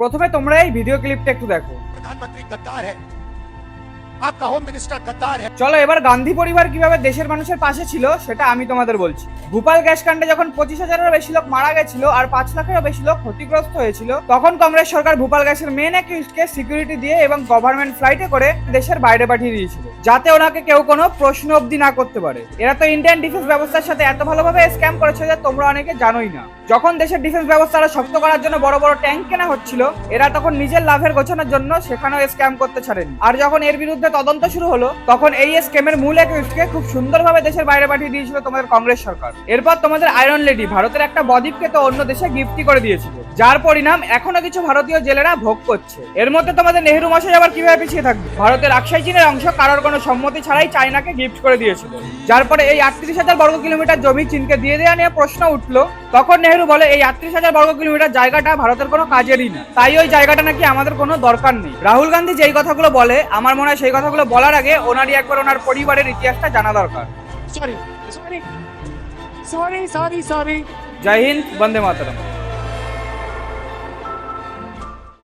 প্রথমে তোমরা এই ভিডিও ক্লিপটা একটু দেখো। प्रधानमंत्री गद्दार है, आपका होम मिनिस्टर गद्दार है। চলো এবার গান্ধী পরিবার কিভাবে দেশের মানুষের পাশে ছিল সেটা আমি তোমাদের বলছি। ভোপাল গ্যাস কাণ্ডে যখন 25,000-এরও বেশি লোক মারা গেছিল আর 5 লাখেরও বেশি লোক ক্ষতিগ্রস্ত হয়েছিল, তখন কংগ্রেস সরকার ভোপাল গ্যাসের মেন অ্যাকিউজকে সিকিউরিটি দিয়ে এবং গভর্নমেন্ট ফ্লাইটে করে দেশের বাইরে পাঠিয়ে দিয়েছিল, যাতে ওনাকে কেউ কোনো প্রশ্ন অবধি না করতে পারে। এরা তো ইন্ডিয়ান ডিফেন্স ব্যবস্থার সাথে এত ভালোভাবে স্ক্যাম করেছে যে তোমরা অনেকে জানোই না। যখন দেশের ডিফেন্স ব্যবস্থা আরো শক্ত করার জন্য বড় বড় ট্যাঙ্ক কেনা হচ্ছিল, এরা তখন নিজের লাভের গোছানোর জন্য সেখানেও স্ক্যাম করতে ছাড়েনি। আর যখন এর বিরুদ্ধে তদন্ত শুরু হলো, তখন এই স্ক্যামের মূল অ্যাকিউজকে খুব সুন্দরভাবে দেশের বাইরে পাঠিয়ে দিয়েছিল তোমাদের কংগ্রেস সরকার। এরপর তোমাদের আয়রন লেডি ভারতের একটা বদ্বীপকে তো অন্য দেশে গিফটই করে দিয়েছিল, যার পরিণাম এখনো কিছু ভারতীয় জেলেরা ভোগ করছে। এর মধ্যে তোমাদের নেহেরু মশাই আবার কিভাবে পিছিয়ে থাকবে? ভারতের আকসাই চীনের অংশ কারোর কোনো সম্মতি ছাড়াই চায়নাকে গিফট করে দিয়েছিল, যার পরে এই 38,000 বর্গ কিলোমিটার জমি চীনকে দিয়ে দেওয়া নিয়ে প্রশ্ন উঠলো। তখন নেহেরু বলে এই 38,000 বর্গ কিলোমিটার জায়গাটা ভারতের কোনো কাজেরই না, তাই ওই জায়গাটা নাকি আমাদের কোনো দরকার নেই। রাহুল গান্ধী যেই কথাগুলো বলে, আমার মনে হয় সেই কথাগুলো বলার আগে ওনারই একবার ওনার পরিবারের ইতিহাসটা জানা দরকার। Sorry sorry sorry sorry sorry. জয় হিন্দ, বন্দে মাতরম।